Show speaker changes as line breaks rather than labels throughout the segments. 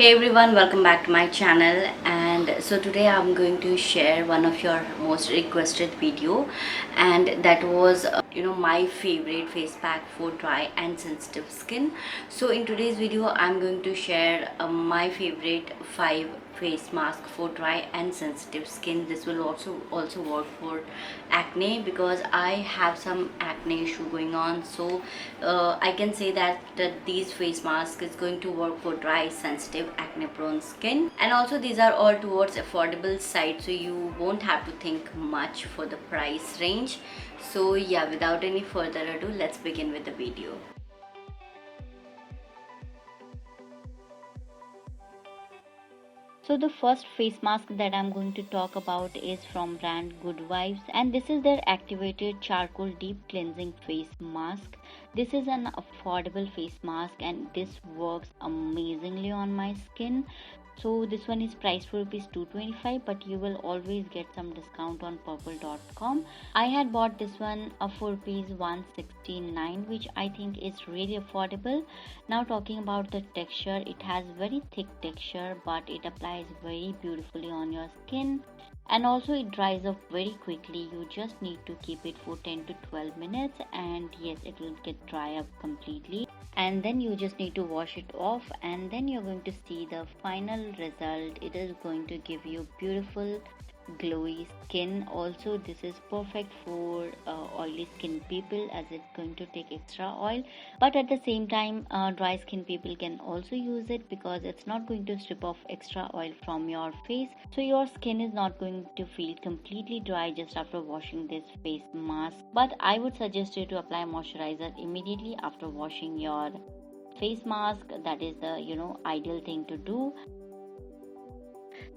Hey everyone, welcome back to my channel. And so today I'm going to share one of your most requested video, and that was my favorite face pack for dry and sensitive skin. So in today's video I'm going to share my favorite 5 face mask for dry and sensitive skin. This will also work for acne because I have some acne issue going on. So I can say that these face masks is going to work for dry, sensitive, acne prone skin, and also these are all towards affordable side, so you won't have to think much for the price range. So yeah, without any further ado, let's begin with the video.
So the first face mask that I'm going to talk about is from brand Good Vibes, and this is their activated charcoal deep cleansing face mask. This is an affordable face mask and this works amazingly on my skin. So this one is priced for rupees 225, but you will always get some discount on purple.com. I had bought this one for rupees 169, which I think is really affordable. Now talking about the texture, it has very thick texture, but it applies very beautifully on your skin, and also it dries up very quickly. You just need to keep it for 10 to 12 minutes and yes, it will get dry up completely, and then you just need to wash it off, and then you're going to see the final result. It is going to give you beautiful glowy skin. Also this is perfect for oily skin people as it's going to take extra oil, but at the same time dry skin people can also use it because it's not going to strip off extra oil from your face, so your skin is not going to feel completely dry just after washing this face mask. But I would suggest you to apply moisturizer immediately after washing your face mask. That is the ideal thing to do.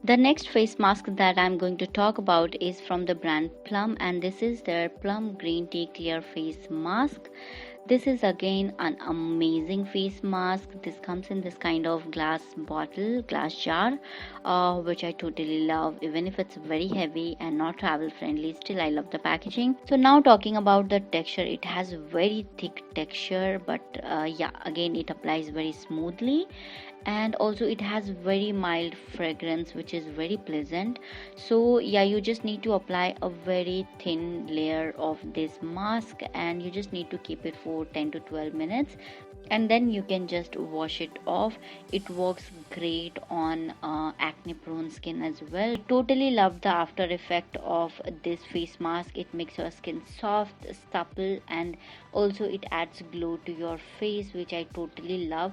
The next face mask that I'm going to talk about is from the brand Plum, and this is their Plum Green Tea Clear Face Mask. This is again an amazing face mask. This comes in this kind of glass jar, which I totally love. Even if it's very heavy and not travel friendly, still I love the packaging. So now talking about the texture, it has very thick texture, but yeah, again it applies very smoothly, and also it has very mild fragrance which is very pleasant. So yeah, you just need to apply a very thin layer of this mask and you just need to keep it for 10 to 12 minutes, and then you can just wash it off. It works great on acne prone skin as well. I totally love the after effect of this face mask. It makes your skin soft, supple, and also it adds glow to your face, which I totally love.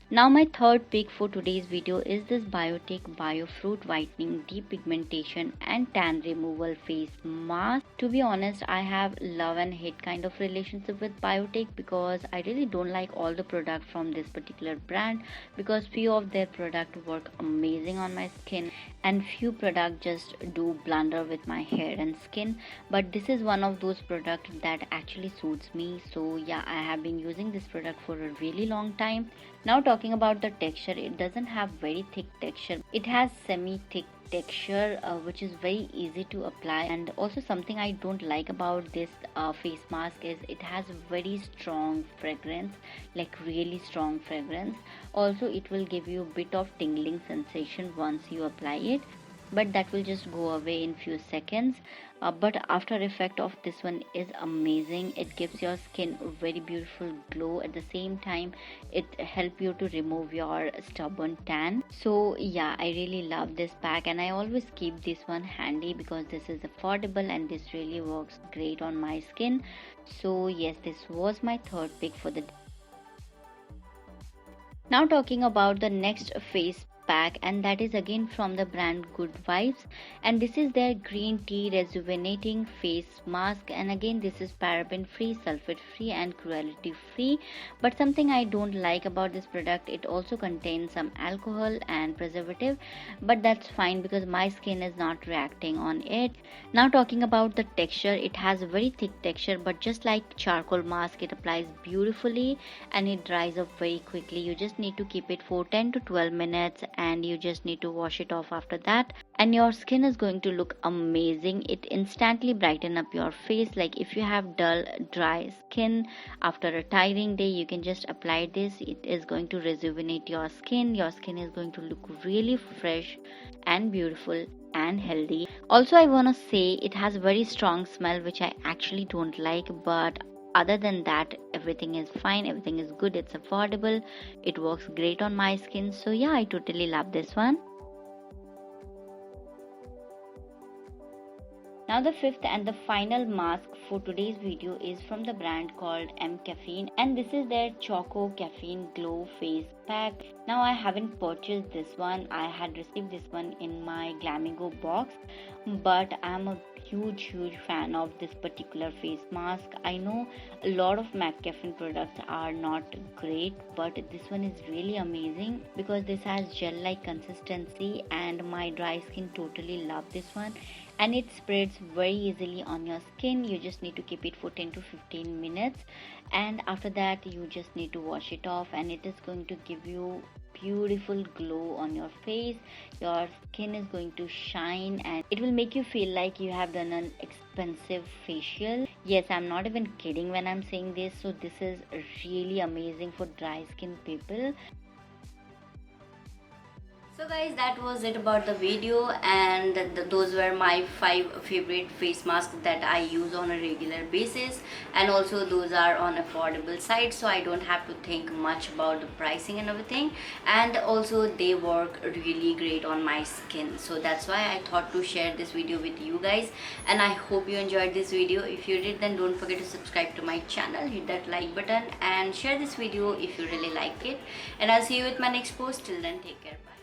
Now my third pick for today's video is this Biotech Biofruit Whitening Deep Pigmentation and Tan Removal Face Mask. To be honest, I have love and hate kind of relationship with Biotech because I really don't like all the product from this particular brand, because few of their product work amazing on my skin and few product just do blunder with my hair and skin, but this is one of those products that actually suits me. So yeah, I have been using this product for a really long time. Now talking about the texture, it doesn't have very thick texture. It has semi-thick texture which is very easy to apply, and also something I don't like about this face mask is it has very strong fragrance, like really strong fragrance. Also it will give you a bit of tingling sensation once you apply it, but that will just go away in few seconds. But after effect of this one is amazing. It gives your skin a very beautiful glow. At the same time it help you to remove your stubborn tan. So yeah, I really love this pack and I always keep this one handy because this is affordable and this really works great on my skin. So yes, this was my third pick for the day. Now talking about the next face pack, and that is again from the brand Good Vibes, and this is their green tea rejuvenating face mask, and again this is paraben free, sulfate free, and cruelty free. But something I don't like about this product, it also contains some alcohol and preservative, but that's fine because my skin is not reacting on it. Now talking about the texture, it has a very thick texture, but just like charcoal mask, it applies beautifully and it dries up very quickly. You just need to keep it for 10 to 12 minutes and you just need to wash it off after that, and your skin is going to look amazing. It instantly brighten up your face. Like if you have dull dry skin after a tiring day, you can just apply this. It is going to rejuvenate your skin. Your skin is going to look really fresh and beautiful and healthy. Also, I want to say it has very strong smell, which I actually don't like, but other than that, everything is fine, everything is good, it's affordable, it works great on my skin. So yeah, I totally love this one. Now the fifth and the final mask for today's video is from the brand called Caffeine, and this is their Choco Caffeine Glow Face Pack. Now I haven't purchased this one, I had received this one in my Glamigo box, but I'm a huge fan of this particular face mask. I know a lot of Caffeine products are not great, but this one is really amazing because this has gel like consistency and my dry skin totally love this one, and it spreads very easily on your skin. You just need to keep it for 10 to 15 minutes, and after that you just need to wash it off, and it is going to give you beautiful glow on your face. Your skin is going to shine and it will make you feel like you have done an expensive facial. Yes, I'm not even kidding when I'm saying this. So this is really amazing for dry skin people.
So guys, that was it about the video, and those were my 5 favorite face masks that I use on a regular basis, and also those are on affordable side, so I don't have to think much about the pricing and everything, and also they work really great on my skin. So that's why I thought to share this video with you guys, and I hope you enjoyed this video. If you did, then don't forget to subscribe to my channel, hit that like button and share this video if you really liked it, and I'll see you with my next post. Till then, take care, bye.